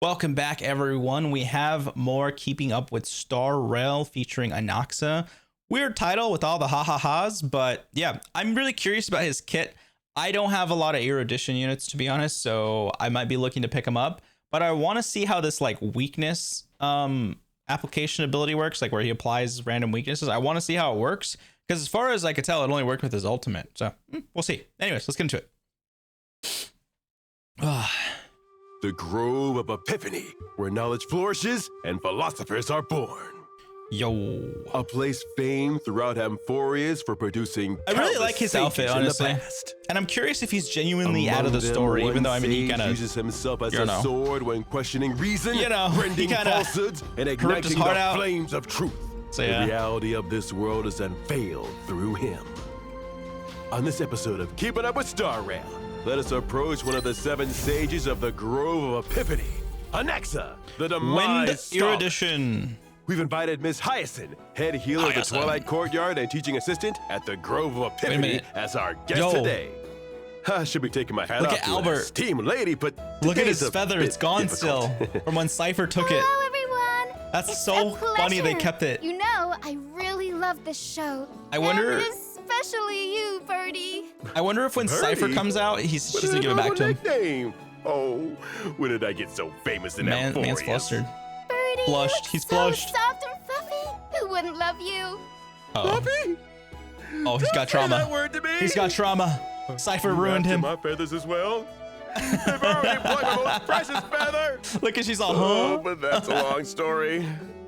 Welcome back, everyone. We have more Keeping Up with Star Rail featuring Anaxa. Weird title with all the ha-ha-has, but yeah, I'm really curious about his kit. I don't have a lot of erudition units, to be honest, so I might be looking to pick him up, but I want to see how this like weakness application ability works, like where he applies random weaknesses. I want to see how it works, because as far as I could tell, it only worked with his ultimate, so we'll see. Anyways, let's get into it. The Grove of Epiphany, where knowledge flourishes and philosophers are born. Yo. A place famed throughout Amphorias for producing I really like his outfit, honestly. And I'm curious if he's genuinely out of the story, even though I mean he kind of uses himself as a sword when questioning reason, rending falsehoods, and igniting the flames of truth. So, the reality of this world is unveiled through him. On this episode of Keeping Up with Star Rail, let us approach one of the 7 sages of the Grove of Epiphany, Anaxa, the Demise Scholar. Erudition. We've invited Miss Hyacinth, head healer of the Twilight Courtyard and teaching assistant at the Grove of Epiphany, as our guest today. I should be taking my hat off to Albert, team lady, but look at his feather. It's gone still from when Cypher took it. Hello, everyone. That's so funny they kept it. You know, I really love this show. I wonder. And especially you, Birdie. I wonder if when Cypher comes out, she's gonna give it back to him. Oh, when did I get so famous in that man's flustered. Birdie, Blushed. He's so blushed. soft and fluffy. Who wouldn't love you? Fluffy? Oh, he's got trauma. That word to me. He's got trauma. Cypher ruined him. My feathers as well. They've already plucked my most precious feather. Look, at she's all. Oh, but that's a long story.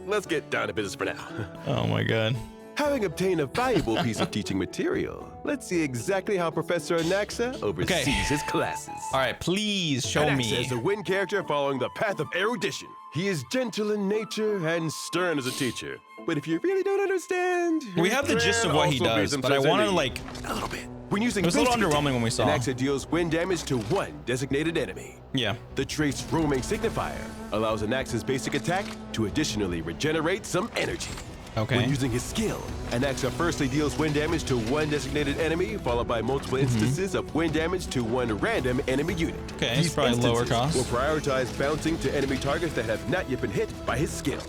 Let's get down to business for now. Oh my God. Having obtained a valuable piece of teaching material, let's see exactly how Professor Anaxa oversees his classes. All right, please show Anaxa me. is a wind character following the path of erudition. He is gentle in nature and stern as a teacher. But if you really don't understand, we have the gist of what he does, but I want to like a little bit. When using it was a little underwhelming when we saw. Anaxa deals wind damage to one designated enemy. Yeah. The trace roaming signifier allows Anaxa's basic attack to additionally regenerate some energy. Okay. When using his skill, Anaxa firstly deals wind damage to one designated enemy, followed by multiple instances of wind damage to one random enemy unit. Okay, These it's probably lower cost. will prioritize bouncing to enemy targets that have not yet been hit by his skill.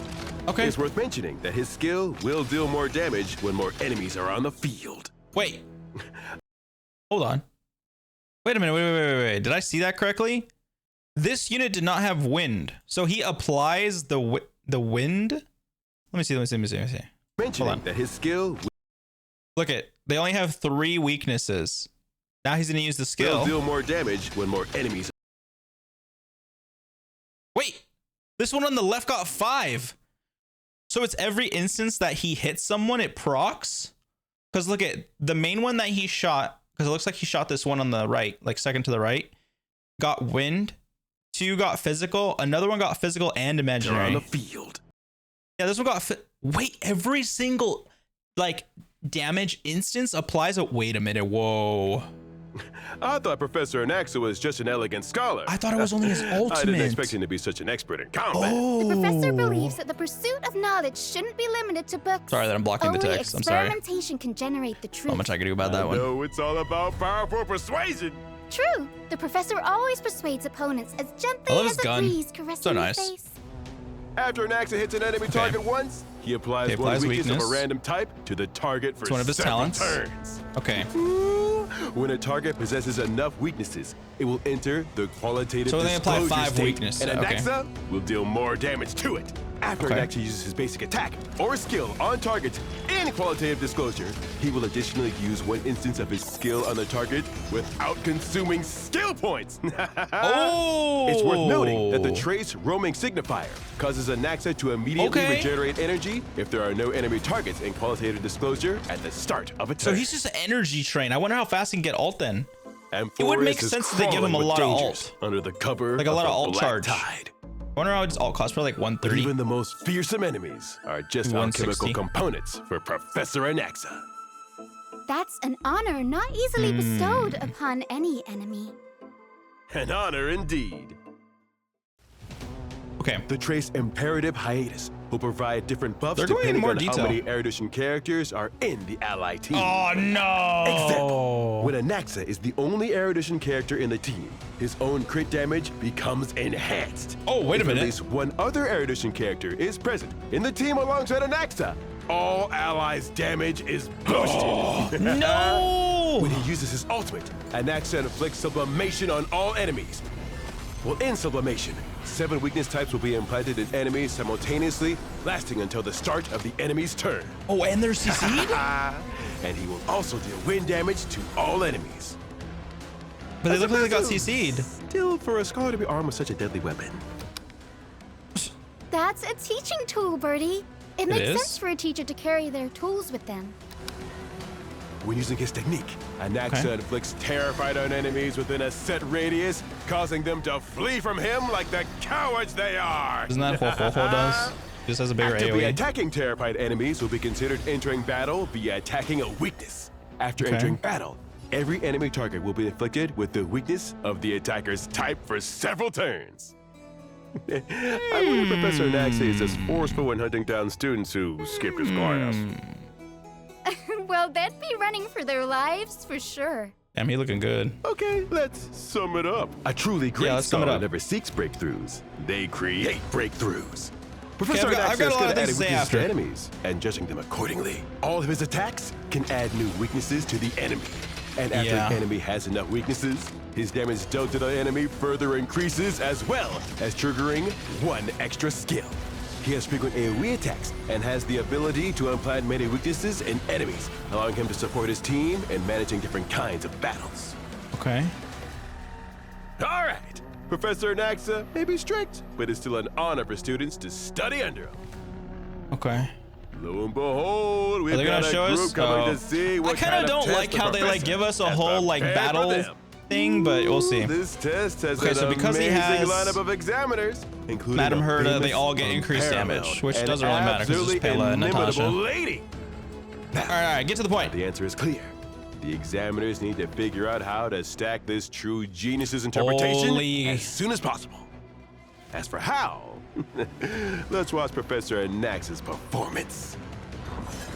Okay. It's worth mentioning that his skill will deal more damage when more enemies are on the field. Wait. Hold on. Wait a minute. Wait. Did I see that correctly? This unit did not have wind, so he applies the wind. Let me see. Mentioning that his skill. Look they only have 3 weaknesses. Now he's gonna use the skill. Will deal more damage when more enemies. Wait, this one on the left got 5. So it's every instance that he hits someone, it procs. Because look at the main one that he shot. Because it looks like he shot this one on the right, like second to the right. Got wind. 2 got physical. Another one got physical and imaginary. On the field. Yeah, this one got wait, every single like damage instance applies a wait a minute. Whoa. I thought Professor Anaxa was just an elegant scholar. I thought it was only his ultimate. I didn't expect him to be such an expert in combat. Oh. The professor believes that the pursuit of knowledge shouldn't be limited to books. Sorry that I'm blocking the text. I'm sorry. Experimentation can generate the truth. Not much I can do about that one. No, it's all about powerful persuasion. True. The professor always persuades opponents as gently as a breeze caressing nice. his face. After Anaxa hits an enemy target once, he applies one weakness of a random type to the target for one of his talents. turns. Okay. When a target possesses enough weaknesses, it will enter the qualitative disclosure state. So they apply 5 state, weaknesses. And Anaxa will deal more damage to it. After Anaxa uses his basic attack or skill on targets in qualitative disclosure, he will additionally use one instance of his skill on the target without consuming skill points. Oh! It's worth noting that the trace roaming signifier causes Anaxa to immediately regenerate energy if there are no enemy targets in qualitative disclosure at the start of a turn. So he's just an energy train. I wonder how fast he can get ult then. It would make sense that they give him a lot of ult. Under the cover like a lot of ult black charge. Tide. I wonder how his ult costs, probably like 130. But even the most fearsome enemies are just alchemical components for Professor Anaxa. That's an honor not easily bestowed upon any enemy. An honor indeed. Okay. The trace imperative hiatus will provide different buffs They're going into depending more on detail. how many erudition characters are in the ally team. Oh no! Example, when Anaxa is the only erudition character in the team, his own crit damage becomes enhanced. Oh, wait a If minute. At least one other erudition character is present in the team alongside Anaxa, all allies' damage is boosted. No! When he uses his ultimate, Anaxa inflicts sublimation on all enemies. Well, in sublimation, 7 weakness types will be implanted in enemies simultaneously, lasting until the start of the enemy's turn. Oh, and they're CC'd? And he will also deal wind damage to all enemies. But they look like they got Still- CC'd. Still, for a scholar to be armed with such a deadly weapon. That's a teaching tool, Birdie. It makes is? sense for a teacher to carry their tools with them. When using his technique, Anaxa Okay. inflicts terror fight on enemies within a set radius, causing them to flee from him like the cowards they are. Isn't that what Ho does? Just has a bigger Actively AoE. attacking terrified enemies will be considered entering battle via attacking a weakness. After Okay. entering battle, every enemy target will be inflicted with the weakness of the attacker's type for several turns. I believe Professor Anaxa is as forceful when hunting down students who skipped his class. Well, they'd be running for their lives for sure. Damn, he looking good. Okay, let's sum it up. A truly great let's sum it scholar up. never seeks breakthroughs. They create breakthroughs. Professor I've got Anaxa a is lot good of at things to adding say weaknesses after. to enemies and judging them accordingly. All of his attacks can add new weaknesses to the enemy. And after Yeah. an enemy has enough weaknesses, his damage dealt to the enemy further increases as well as triggering one extra skill. He has frequent AoE attacks and has the ability to implant many weaknesses in enemies, allowing him to support his team in managing different kinds of battles. Okay. All right, Professor Anaxa may be strict, but it's still an honor for students to study under him. Okay. Lo and behold, Are we've they got gonna a show group us? coming Oh. to see I what kind kind of don't test like the how they like professor give us a has whole like prepared for battle them. thing, but we'll see. This test has Okay, an so because he amazing has lineup of examiners, including Madam a Herta, they famous, all get increased unparalleled, damage, which and doesn't really matter 'cause it's just absolutely Pela and inimitable Natasha. lady. All right, get to the point. The answer is clear. The examiners need to figure out how to stack this true genius's interpretation Holy- as soon as possible. As for how, let's watch Professor Anaxa's performance.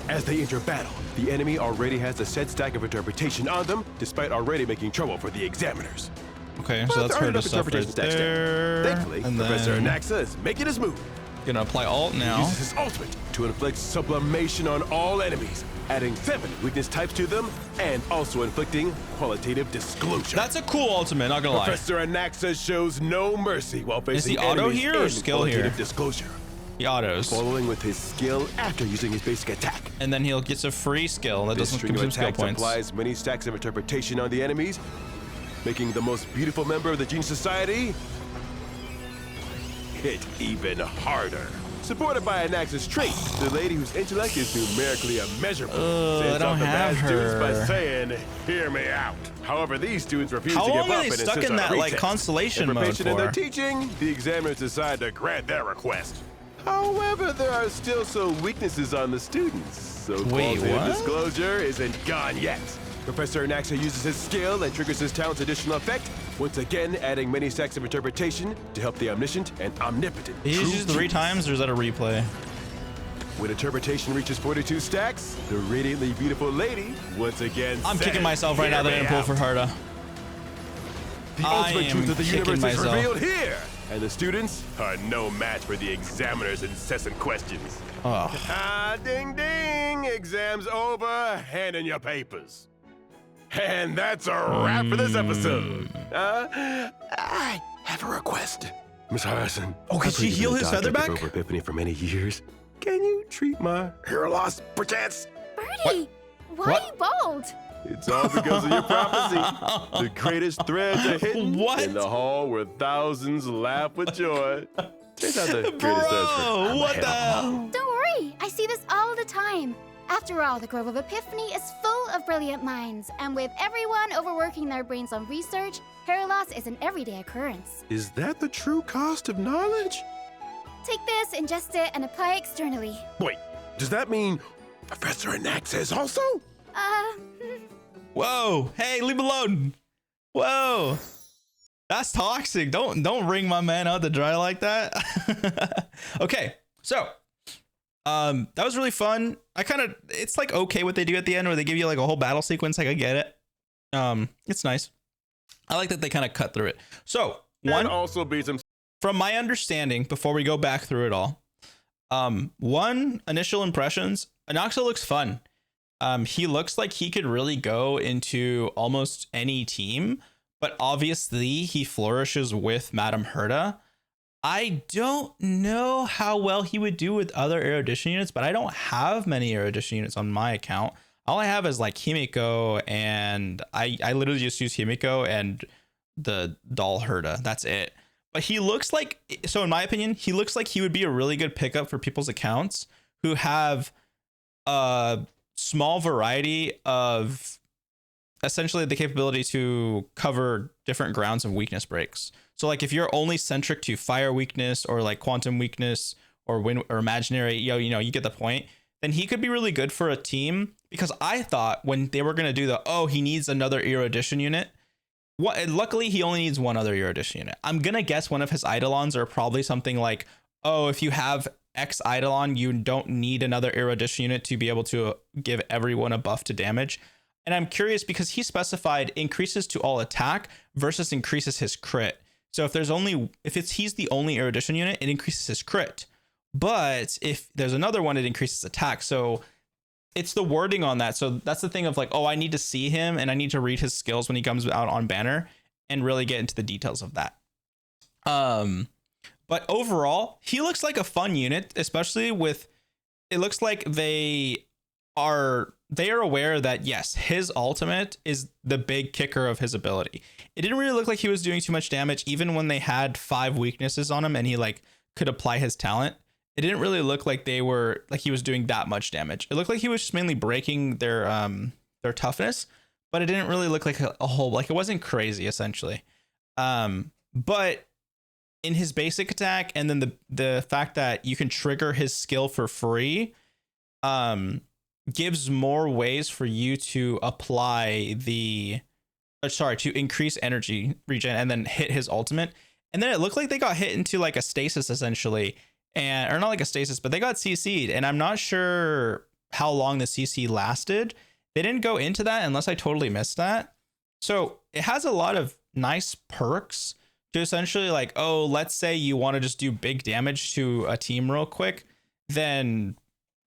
As they enter battle, the enemy already has a set stack of interpretation on them, despite already making trouble for the examiners. Okay, But so that's there are her enough stuff right interpretation stacks there. Thankfully, And Professor then Anaxa is making his move. gonna apply alt now. Uses his ultimate to inflict sublimation on all enemies, adding 7 weakness types to them, and also inflicting qualitative disclosure. That's a cool ultimate, not gonna lie. Professor Anaxa shows no mercy while facing he auto enemies here or in skill qualitative here? disclosure, He autos. following with his skill after using his basic attack. And then he'll get a free skill that This doesn't string of consume skill attacks points. applies many stacks of interpretation on the enemies, making the most beautiful member of the Genius Society hit even harder. Supported by Anaxa's trait, the lady whose intellect is numerically immeasurable I sends don't off the have bad students by her. saying, "Hear me out." However, these students refuse How to give long are up they and stuck insist in on a that, like, retest. constellation If mode proficient in their for? teaching, the examiners decide to grant their request. However, there are still some weaknesses on the students, so Wait, qualitative what? disclosure isn't gone yet. Professor Anaxa uses his skill and triggers his talent's additional effect, once again adding many stacks of interpretation to help the omniscient and omnipotent. Did he true use it 3 genius. times or is that a replay? When interpretation reaches 42 stacks, the radiantly beautiful lady once again I'm says, kicking myself right now that I "Hear didn't me pull for out." Herta. The I ultimate am truth of the kicking universe is myself. revealed here, and the students are no match for the examiner's incessant questions. Oh. Ah, ding ding! Exam's over. Hand in your papers. And that's a wrap for this episode. I have a request. Miss Harrison. Oh, could I've she really heal been a his doctor feather of back? Over Epiphany for many years. Can you treat my hair loss, perchance? Birdie, why What? are you bald? It's all because of your prophecy. The greatest threads are hidden What? in the hall where thousands laugh with joy. Turns out the greatest threads Bro, are what the hell? Don't worry, I see this all the time. After all, the Grove of Epiphany is full of brilliant minds, and with everyone overworking their brains on research, hair loss is an everyday occurrence. Is that the true cost of knowledge? Take this, ingest it, and apply externally. Wait, does that mean Professor Anaxa is also? Whoa. Hey, leave me alone. Whoa. That's toxic. Don't wring my man out to dry like that. Okay, so That was really fun. It's like okay what they do at the end where they give you like a whole battle sequence. Like I get it. It's nice. I like that they kind of cut through it. So one also beats him. From my understanding, before we go back through it all, one initial impressions, Anaxa looks fun. He looks like he could really go into almost any team, but obviously he flourishes with Madame Herta. I don't know how well he would do with other erudition units, but I don't have many erudition units on my account. All I have is like Himiko, and I literally just use Himiko and the doll Herta. That's it. But he looks like, so in my opinion, he looks like he would be a really good pickup for people's accounts who have a small variety of essentially the capability to cover different grounds of weakness breaks. So like if you're only centric to fire weakness or like quantum weakness or wind or imaginary, you know, you get the point. Then he could be really good for a team, because I thought when they were going to do he needs another erudition unit. Luckily he only needs one other erudition unit. I'm going to guess one of his eidolons are probably something like, oh, if you have X eidolon, you don't need another erudition unit to be able to give everyone a buff to damage. And I'm curious because he specified increases to all attack versus increases his crit. So if he's the only erudition unit, it increases his crit. But if there's another one, it increases attack. So it's the wording on that. So that's the thing of like, oh, I need to see him and I need to read his skills when he comes out on banner and really get into the details of that. But overall, he looks like a fun unit, especially with, it looks like they are aware that yes, his ultimate is the big kicker of his ability. It didn't really look like he was doing too much damage, even when they had 5 weaknesses on him and he like could apply his talent. It didn't really look like he was doing that much damage. It looked like he was just mainly breaking their toughness, but it didn't really look like a whole, like it wasn't crazy essentially. But in his basic attack, and then the fact that you can trigger his skill for free, gives more ways for you to apply to increase energy regen and then hit his ultimate. And then it looked like they got hit into like a stasis essentially, or not like a stasis, but they got CC'd, and I'm not sure how long the CC lasted. They didn't go into that unless I totally missed that. So it has a lot of nice perks to essentially like, oh, let's say you want to just do big damage to a team real quick, then,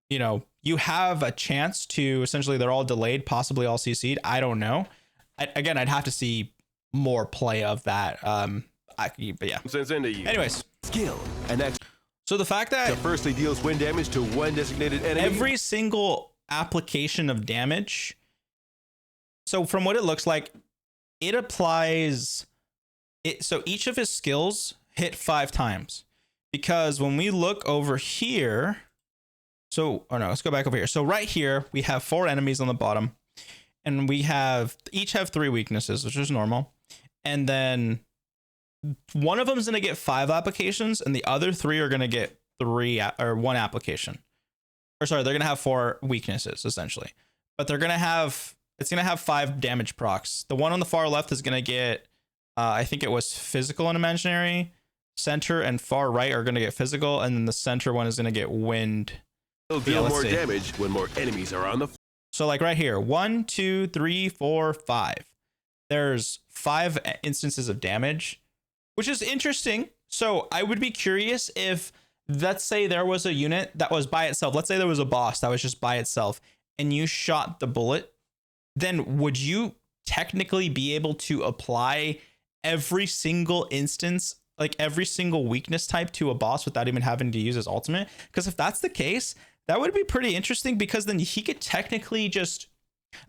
you know, you have a chance to essentially, they're all delayed, possibly all CC'd. I don't know. I'd have to see more play of that. But yeah. Anyways, skill and X. So the fact that firstly deals wind damage to one designated enemy. Every single application of damage. So from what it looks like, it applies it. So each of his skills hit 5 times, because when we look over here, let's go back over here. So right here, we have 4 enemies on the bottom, and we each have 3 weaknesses, which is normal. And then one of them is going to get 5 applications, and the other 3 are going to get 1 application. Or sorry, they're going to have 4 weaknesses essentially, but it's going to have 5 damage procs. The one on the far left is going to get, I think it was physical and imaginary. Center and far right are going to get physical, and then the center one is going to get wind. It'll deal more damage when more enemies are on the. So like right here, 1, 2, 3, 4, 5. There's 5 instances of damage, which is interesting. So I would be curious if, let's say there was a unit that was by itself. Let's say there was a boss that was just by itself and you shot the bullet. Then would you technically be able to apply every single instance, like every single weakness type to a boss without even having to use his ultimate? Because if that's the case, that would be pretty interesting, because then he could technically just,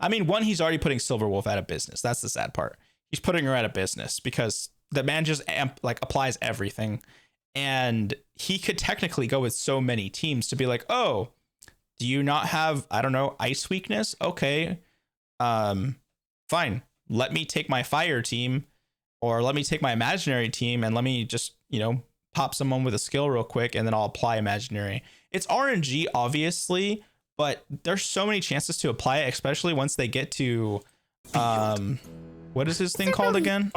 I mean, one, he's already putting Silverwolf out of business. That's the sad part. He's putting her out of business because the man just applies everything. And he could technically go with so many teams to be like, oh, do you not have, I don't know, ice weakness? Okay. Fine. Let me take my fire team, or let me take my imaginary team, and let me just, pop someone with a skill real quick, and then I'll apply imaginary. It's RNG, obviously, but there's so many chances to apply it, especially once they get to, what is his thing called again?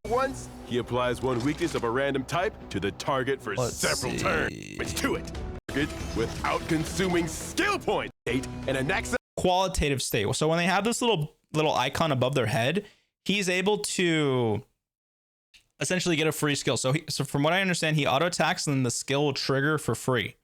Once he applies one weakness of a random type to the target for several turns. To it. target without consuming skill point. State and Anaxa. Qualitative state. So when they have this little icon above their head, he's able to essentially get a free skill. So from what I understand, he auto attacks and then the skill will trigger for free.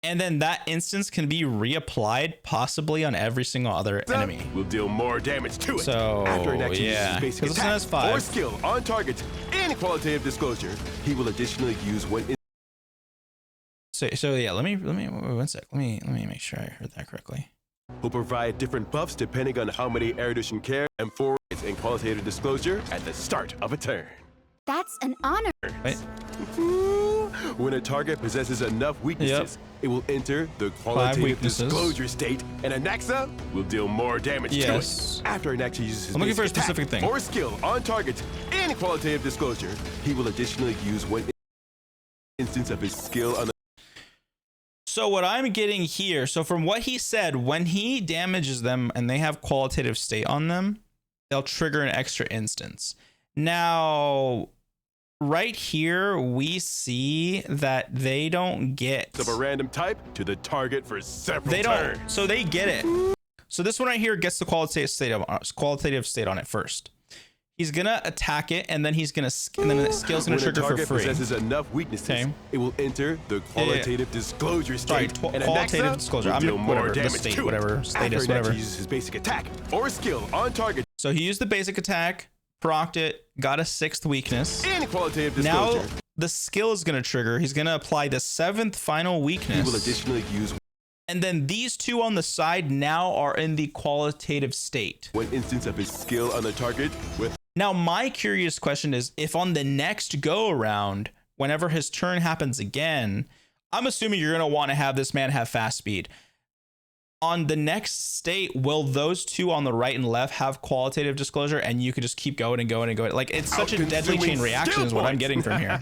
And then that instance can be reapplied possibly on every single other enemy. Will deal more damage to it. So after Anaxa yeah, uses basic attack or skill on target in qualitative disclosure, he will additionally use one. So yeah, let me one sec. Let me make sure I heard that correctly. Will provide different buffs depending on how many erudition care and forwards in qualitative disclosure at the start of a turn. That's an honor. Wait. When a target possesses enough weaknesses, it will enter the qualitative disclosure state, and Anaxa will deal more damage to it. After Anaxa uses his I'm looking for a specific thing or skill on target in qualitative disclosure, he will additionally use one instance of his skill on the. So what I'm getting here, so from what he said, when he damages them and they have qualitative state on them, they'll trigger an extra instance. Now, right here, we see that they don't get of a random type to the target for several turns. Don't, so they get it. So this one right here gets the qualitative state on it first. He's gonna attack it, and then he's gonna, and then the skill's gonna trigger for free. Possesses enough weaknesses, it will enter the qualitative disclosure state. Sorry, qualitative disclosure. I'm whatever the state, whatever status, whatever. He uses his basic attack or skill on target. So he used the basic attack, procced it, got a 6th weakness. In qualitative disclosure, now the skill is gonna trigger. He's gonna apply the 7th final weakness. He will additionally use. And then these two on the side now are in the qualitative state. One instance of his skill on the target with. Now, my curious question is if on the next go around, whenever his turn happens again, I'm assuming you're going to want to have this man have fast speed. On the next state, will those two on the right and left have qualitative disclosure and you could just keep going and going and going? Like, it's such a deadly chain reaction is what I'm getting from here.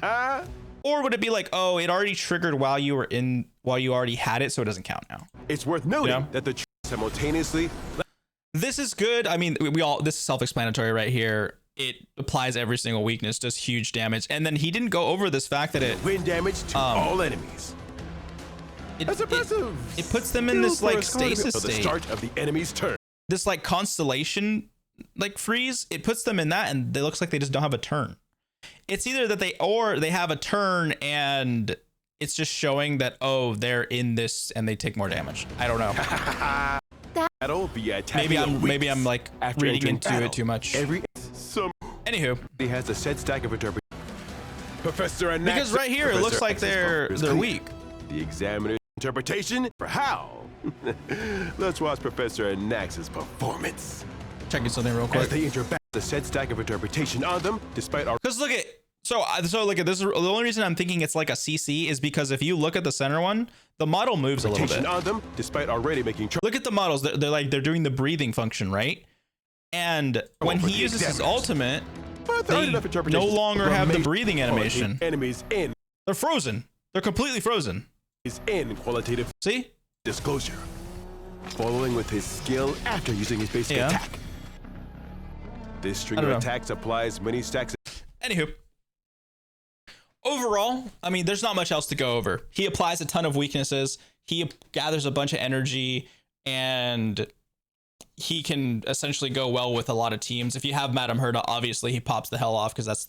Or would it be like, oh, it already triggered while you already had it, so it doesn't count now? It's worth noting that the simultaneously. This is good. I mean, this is self-explanatory right here. It applies every single weakness, does huge damage. And then he didn't go over this fact that it win damage to all enemies. That's impressive. It puts them in this like stasis state. The start of the enemy's turn. This like constellation like freeze, it puts them in that and it looks like they just don't have a turn. It's either that they have a turn and it's just showing that, oh, they're in this and they take more damage. I don't know. Maybe I'm like reading into it too much. Anywho, he has a set stack of interpretation. Professor Anaxa, because right here it looks like they're weak. The examiner's interpretation for how. Let's watch Professor Anaxa's performance. Checking something real quick. As they interact, the set stack of interpretation on them, despite our. Because look at so look at this. The only reason I'm thinking it's like a CC is because if you look at the center one, the model moves a little bit. On them, despite already making. Look at the models. They're doing the breathing function, right? And when he uses his ultimate, they no longer have the breathing animation. Enemies in. They're frozen. They're completely frozen. Is in qualitative. See? Disclosure. Following with his skill after using his basic attack. This string of attacks applies many stacks. Anywho. Overall, I mean, there's not much else to go over. He applies a ton of weaknesses. He gathers a bunch of energy and he can essentially go well with a lot of teams. If you have Madame Herda, obviously he pops the hell off because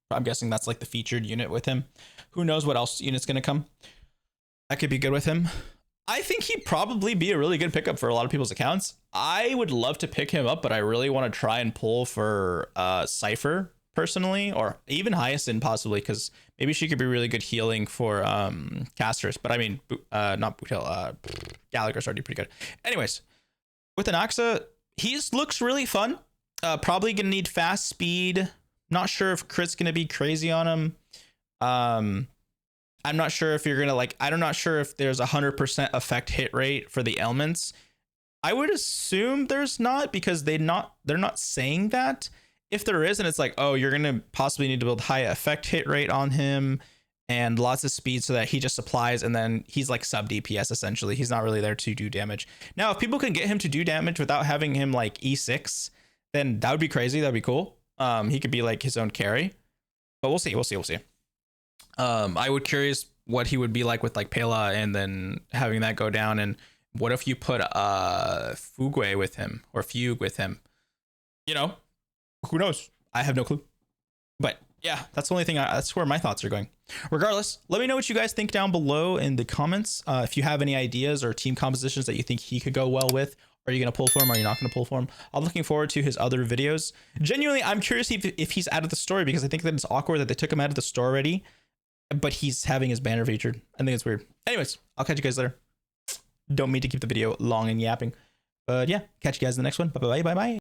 I'm guessing that's like the featured unit with him. Who knows what else unit's going to come? That could be good with him. I think he'd probably be a really good pickup for a lot of people's accounts. I would love to pick him up, but I really want to try and pull for Cypher personally, or even Hyacinth possibly, because maybe she could be really good healing for casters. But I mean, not Bootel, Gallagher's already pretty good. Anyways, with Anaxa, he looks really fun. Probably gonna need fast speed. Not sure if crit's gonna be crazy on him. I'm not sure if you're gonna I'm not sure if there's 100% effect hit rate for the elements. I would assume there's not, because they're not saying that. If there is, and it's like, oh, you're gonna possibly need to build high effect hit rate on him and lots of speed so that he just applies and then he's like sub DPS essentially. He's not really there to do damage. Now, if people can get him to do damage without having him like E6, then that would be crazy. That'd be cool. He could be like his own carry, but we'll see. I would curious what he would be like with like Pela and then having that go down. And what if you put Fugue with him or Fugue with him? You know, who knows? I have no clue. But yeah, that's the only thing. That's where my thoughts are going. Regardless, let me know what you guys think down below in the comments. If you have any ideas or team compositions that you think he could go well with. Are you going to pull for him? Are you not going to pull for him? I'm looking forward to his other videos. Genuinely, I'm curious if he's out of the story, because I think that it's awkward that they took him out of the store already, but he's having his banner featured. I think it's weird. Anyways, I'll catch you guys later. Don't mean to keep the video long and yapping. But yeah, catch you guys in the next one. Bye-bye. Bye-bye.